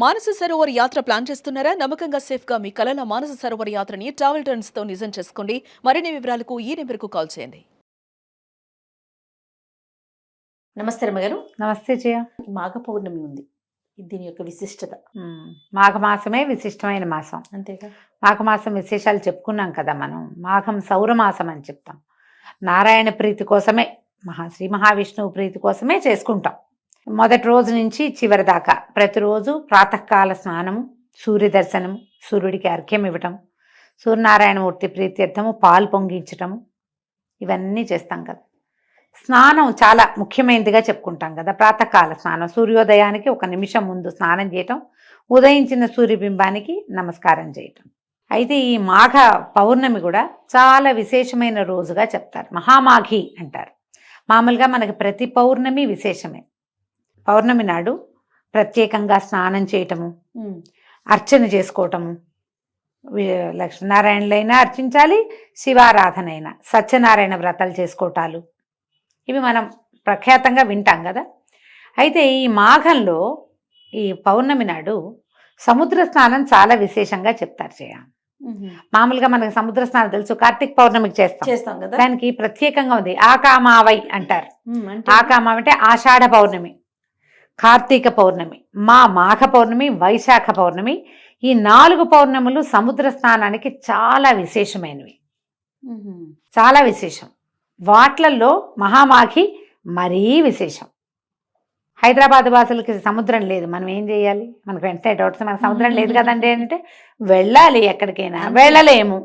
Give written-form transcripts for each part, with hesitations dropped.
మానస సరోవర్ యాత్ర ప్లాన్ చేస్తున్నారా? నమ్మకంగా సేఫ్ గా మీ కలల మానస సరోవర్ యాత్రని ట్రావెల్ టర్న్స్ తో నిజం చేసుకోండి. మరిన్ని వివరాలకు ఈ నెంబర్కు కాల్ చేయండి. నమస్తే రమ్మగారు. నమస్తే జయ. మాఘ పౌర్ణమి ఉంది, దీని యొక్క విశిష్టత. మాఘమాసమే విశిష్టమైన మాసం. అంతేగా, మాఘమాసం విశేషాలు చెప్పుకున్నాం కదా మనం. మాఘం సౌరమాసం అని చెప్తాం. నారాయణ ప్రీతి కోసమే, శ్రీ మహావిష్ణువు ప్రీతి కోసమే చేసుకుంటాం. మొదటి రోజు నుంచి చివరి దాకా ప్రతిరోజు ప్రాతకాల స్నానము, సూర్య దర్శనము, సూర్యుడికి అర్ఘ్యం ఇవ్వటం, సూర్యనారాయణమూర్తి ప్రీత్యర్థము పాలు పొంగించటము, ఇవన్నీ చేస్తాం కదా. స్నానం చాలా ముఖ్యమైనదిగా చెప్పుకుంటాం కదా. ప్రాతకాల స్నానం, సూర్యోదయానికి 1 నిమిషం ముందు స్నానం చేయటం, ఉదయించిన సూర్యబింబానికి నమస్కారం చేయటం. అయితే ఈ మాఘ పౌర్ణమి కూడా చాలా విశేషమైన రోజుగా చెప్తారు. మహామాఘి అంటారు. మామూలుగా మనకి ప్రతి పౌర్ణమి విశేషమే. పౌర్ణమి నాడు ప్రత్యేకంగా స్నానం చేయటము, అర్చన చేసుకోవటము, లక్ష్మీనారాయణలైనా అర్చించాలి, శివారాధన అయినా, సత్యనారాయణ వ్రతాలు చేసుకోవటాలు, ఇవి మనం ప్రఖ్యాతంగా వింటాం కదా. అయితే ఈ మాఘంలో ఈ పౌర్ణమి నాడు సముద్ర స్నానం చాలా విశేషంగా చెప్తారు చేయ. మామూలుగా మనకి సముద్ర స్నానం తెలుసు, కార్తీక పౌర్ణమికి చేస్తాం కదా. దానికి ప్రత్యేకంగా ఉంది. ఆకామావై అంటారు. ఆకామావై అంటే ఆషాఢ పౌర్ణమి, కార్తీక పౌర్ణమి, మాఘ పౌర్ణమి, వైశాఖ పౌర్ణమి, ఈ 4 పౌర్ణములు సముద్ర స్నానానికి చాలా విశేషమైనవి. చాలా విశేషం. వాట్లల్లో మహామాఘి మరీ విశేషం. హైదరాబాద్ వాసులకి సముద్రం లేదు, మనం ఏం చేయాలి? మనకు వెంటనే డౌట్స్, మనకు సముద్రం లేదు కదండి అంటే వెళ్ళాలి. ఎక్కడికైనా వెళ్ళలేము,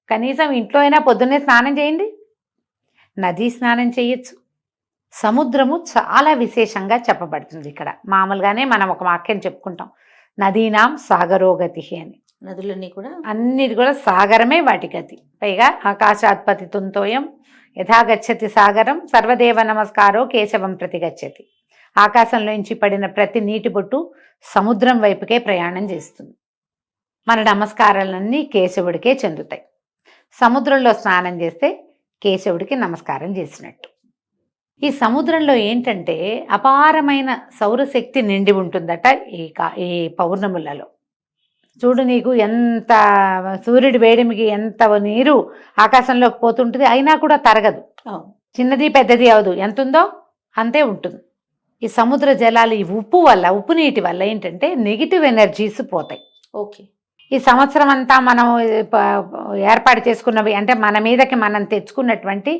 కనీసం ఇంట్లో అయినా పొద్దున్నే స్నానం చేయండి. నదీ స్నానం చేయొచ్చు. సముద్రము చాలా విశేషంగా చెప్పబడుతుంది ఇక్కడ. మామూలుగానే మనం ఒక వాక్యం చెప్పుకుంటాం, నదీనాం సాగరోగతి అని. నదులన్నీ కూడా, అన్నిటి కూడా సాగరమే వాటి గతి. పైగా ఆకాశాత్పతి తుంతోయం యథాగచ్చతి సాగరం సర్వదేవ నమస్కారో కేశవం ప్రతి గచ్చతి. ఆకాశంలోంచి పడిన ప్రతి నీటి బొట్టు సముద్రం వైపుకే ప్రయాణం చేస్తుంది. మన నమస్కారాలన్నీ కేశవుడికే చెందుతాయి. సముద్రంలో స్నానం చేస్తే కేశవుడికి నమస్కారం చేసినట్టు. ఈ సముద్రంలో ఏంటంటే అపారమైన సౌరశక్తి నిండి ఉంటుందట ఈ పౌర్ణములలో. చూడు, నీకు ఎంత సూర్యుడి వేడిమికి ఎంత నీరు ఆకాశంలోకి పోతుంటుంది, అయినా కూడా తరగదు. చిన్నది పెద్దది అవదు, ఎంత ఉందో అంతే ఉంటుంది. ఈ సముద్ర జలాలు ఈ ఉప్పు నీటి వల్ల ఏంటంటే నెగిటివ్ ఎనర్జీస్ పోతాయి. ఓకే. ఈ సంవత్సరం అంతా మనం ఏర్పాటు చేసుకున్నవి అంటే మన మీదకి మనం తెచ్చుకున్నటువంటి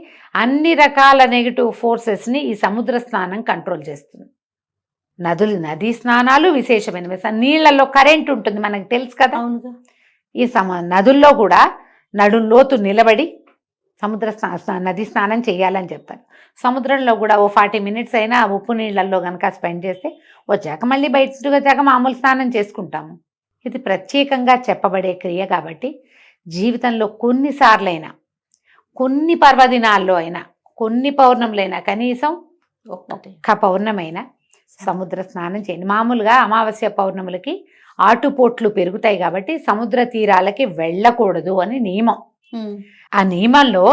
అన్ని రకాల నెగిటివ్ ఫోర్సెస్ని ఈ సముద్ర స్నానం కంట్రోల్ చేస్తుంది. నదీ స్నానాలు విశేషమైనవి. నీళ్లలో కరెంట్ ఉంటుంది, మనకు తెలుసు కదా. ఈ నదుల్లో కూడా నడుంలోతు నిలబడి నదీ స్నానం చేయాలని చెప్తారు. సముద్రంలో కూడా 40 మినిట్స్ అయినా ఉప్పు నీళ్ళల్లో కనుక స్పెండ్ చేస్తే వచ్చాక మళ్ళీ బయటకు వచ్చాక మామూలు స్నానం చేసుకుంటాము. ఇది ప్రత్యేకంగా చెప్పబడే క్రియ కాబట్టి జీవితంలో కొన్నిసార్లైనా, కొన్ని పర్వదినాల్లో అయినా, కొన్ని పౌర్ణములైనా, కనీసం ఒక్క పౌర్ణమైనా సముద్ర స్నానం చేయండి. మామూలుగా అమావాస్య పౌర్ణములకి ఆటుపోట్లు పెరుగుతాయి కాబట్టి సముద్ర తీరాలకి వెళ్ళకూడదు అని నియమం. ఆ నియమంలో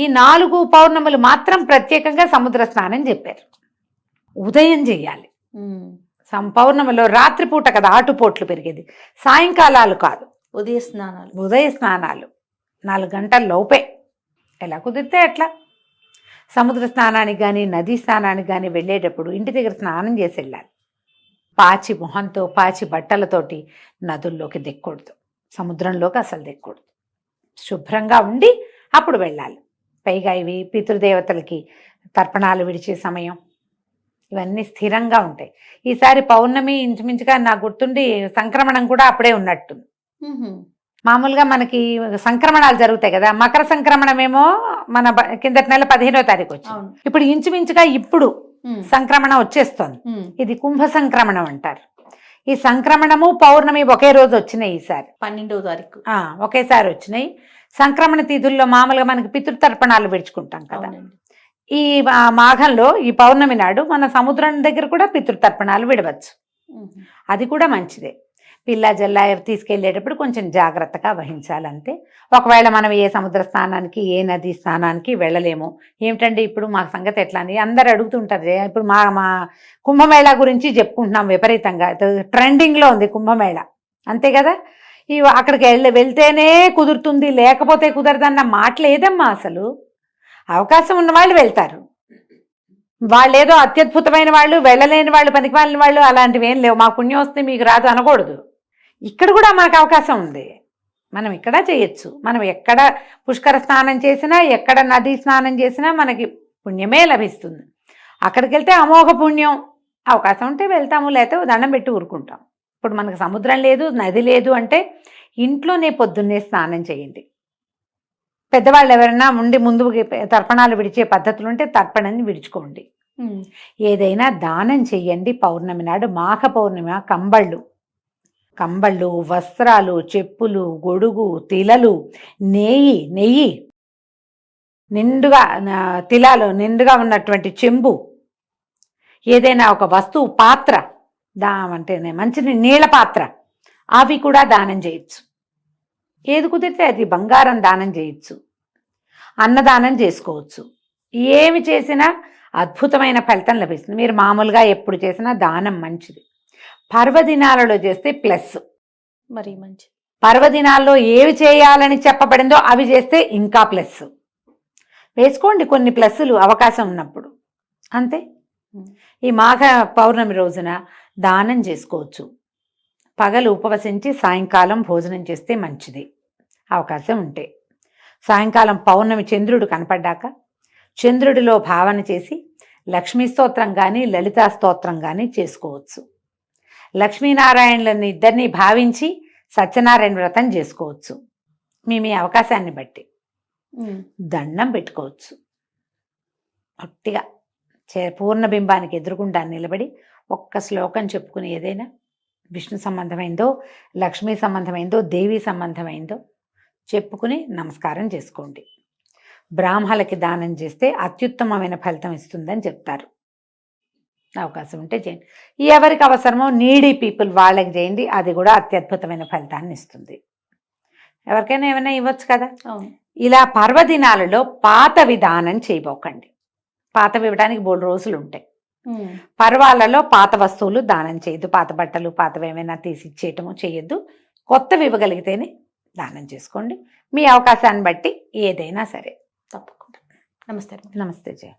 ఈ 4 పౌర్ణములు మాత్రం ప్రత్యేకంగా సముద్ర స్నానం చెప్పారు. ఉదయం చెయ్యాలి. పౌర్ణమిలో రాత్రిపూట కదా ఆటుపోట్లు పెరిగేది, సాయంకాలాలు కాదు, ఉదయ స్నానాలు 4 గంటల లోపే, ఎలా కుదిరితే అట్లా. సముద్ర స్నానానికి కానీ నదీ స్నానానికి కానీ వెళ్ళేటప్పుడు ఇంటి దగ్గర స్నానం చేసి వెళ్ళాలి. పాచి మొహంతో, పాచి బట్టలతోటి నదుల్లోకి దిక్కకూడదు, సముద్రంలోకి అసలు దిక్కకూడదు. శుభ్రంగా ఉండి అప్పుడు వెళ్ళాలి. పైగా ఇవి పితృదేవతలకి తర్పణాలు విడిచే సమయం, ఇవన్నీ స్థిరంగా ఉంటాయి. ఈసారి పౌర్ణమి ఇంచుమించుగా నాకు గుర్తుండి సంక్రమణం కూడా అప్పుడే ఉన్నట్టుంది. మామూలుగా మనకి సంక్రమణాలు జరుగుతాయి కదా. మకర సంక్రమణం ఏమో మన కిందటి నెల 15వ తారీఖు వచ్చింది. ఇప్పుడు ఇంచుమించుగా ఇప్పుడు సంక్రమణం వచ్చేస్తోంది. ఇది కుంభ సంక్రమణం అంటారు. ఈ సంక్రమణము పౌర్ణమి ఒకే రోజు వచ్చినాయి. ఈసారి 12వ తారీఖు ఒకేసారి వచ్చినాయి. సంక్రమణ తిథుల్లో మామూలుగా మనకి పితృతర్పణాలు విడుచుకుంటాం కదా. ఈ మాఘంలో ఈ పౌర్ణమి నాడు మన సముద్రం దగ్గర కూడా పితృతర్పణాలు విడవచ్చు. అది కూడా మంచిదే. పిల్ల జల్ల తీసుకెళ్ళేటప్పుడు కొంచెం జాగ్రత్తగా వహించాలంతే. ఒకవేళ మనం ఏ సముద్ర స్నానానికి ఏ నది స్నానానికి వెళ్ళలేము, ఏమిటండి ఇప్పుడు మా సంగతి ఎట్లా అని అందరు అడుగుతుంటారు. ఇప్పుడు మా కుంభమేళా గురించి చెప్పుకుంటున్నాం విపరీతంగా, ట్రెండింగ్లో ఉంది కుంభమేళ, అంతే కదా. అక్కడికి వెళ్తేనే కుదురుతుంది లేకపోతే కుదరదన్న మాట లేదమ్మా. అసలు అవకాశం ఉన్న వాళ్ళు వెళ్తారు, వాళ్ళు ఏదో అత్యద్భుతమైన వాళ్ళు, వెళ్ళలేని వాళ్ళు, పనికి వాళ్ళని వాళ్ళు అలాంటివి ఏం లేవు. మా పుణ్యం వస్తే మీకు రాదు అనకూడదు. ఇక్కడ కూడా మనకు అవకాశం ఉంది, మనం ఇక్కడ చేయొచ్చు. మనం ఎక్కడ పుష్కర స్నానం చేసినా, ఎక్కడ నదీ స్నానం చేసినా మనకి పుణ్యమే లభిస్తుంది. అక్కడికి వెళ్తే అమోఘ పుణ్యం. అవకాశం ఉంటే వెళ్తాము, లేకపోతే దండం పెట్టి ఊరుకుంటాం. ఇప్పుడు మనకు సముద్రం లేదు, నది లేదు అంటే ఇంట్లోనే పొద్దున్నే స్నానం చేయండి. పెద్దవాళ్ళు ఎవరైనా ఉండి ముందు తర్పణాలు విడిచే పద్ధతులు ఉంటే తర్పణని విడుచుకోండి. ఏదైనా దానం చెయ్యండి. పౌర్ణమి నాడు, మాఘ పౌర్ణమి, కంబళ్ళు, వస్త్రాలు, చెప్పులు, గొడుగు, తిలలు, నెయ్యి నిండుగా, తిలాలు నిండుగా ఉన్నటువంటి చెంబు, ఏదైనా ఒక వస్తువు, పాత్ర, అంటేనే మంచి నీళ్ళ పాత్ర, అవి కూడా దానం చేయొచ్చు. ఏది కుదిరితే అది. బంగారం దానం చేయొచ్చు, అన్నదానం చేసుకోవచ్చు. ఏమి చేసినా అద్భుతమైన ఫలితం లభిస్తుంది. మీరు మామూలుగా ఎప్పుడు చేసినా దానం మంచిది. పర్వదినాలలో చేస్తే ప్లస్, మరి మంచి. పర్వదినాల్లో ఏవి చేయాలని చెప్పబడిందో అవి చేస్తే ఇంకా ప్లస్. వేసుకోండి కొన్ని ప్లస్సులు అవకాశం ఉన్నప్పుడు, అంతే. ఈ మాఘ పౌర్ణమి రోజున దానం చేసుకోవచ్చు. పగలు ఉపవసించి సాయంకాలం భోజనం చేస్తే మంచిది అవకాశం ఉంటే. సాయంకాలం పౌర్ణమి చంద్రుడు కనపడ్డాక చంద్రుడిలో భావన చేసి లక్ష్మీ స్తోత్రం కానీ లలితా స్తోత్రం కానీ చేసుకోవచ్చు. లక్ష్మీనారాయణులని ఇద్దరిని భావించి సత్యనారాయణ వ్రతం చేసుకోవచ్చు. మీ అవకాశాన్ని బట్టి దండం పెట్టుకోవచ్చు. ఒట్టిగా పూర్ణబింబానికి ఎదురుగుండా నిలబడి ఒక్క శ్లోకం చెప్పుకుని, ఏదైనా విష్ణు సంబంధమైందో, లక్ష్మీ సంబంధమైందో, దేవీ సంబంధమైందో చెప్పుకుని నమస్కారం చేసుకోండి. బ్రాహ్మణులకి దానం చేస్తే అత్యుత్తమమైన ఫలితం ఇస్తుందని చెప్తారు. అవకాశం ఉంటే చేయండి. ఎవరికి అవసరమో నీడీ పీపుల్ వాళ్ళకి చేయండి, అది కూడా అత్యద్భుతమైన ఫలితాన్ని ఇస్తుంది. ఎవరికైనా ఏమైనా ఇవ్వచ్చు కదా. ఇలా పర్వదినాలలో పాత విధానం చేయబోకండి. పాతవి ఇవ్వడానికి 3 రోజులు ఉంటాయి. పర్వాలలో పాత వస్తువులు దానం చేయొద్దు. పాత బట్టలు, పాతవి ఏమైనా తీసి ఇచ్చేయటము చేయొద్దు. కొత్తవి ఇవ్వగలిగితేనే దానం చేసుకోండి. మీ అవకాశాన్ని బట్టి ఏదైనా సరే. తప్పకుండా. నమస్తే. నమస్తే జయ.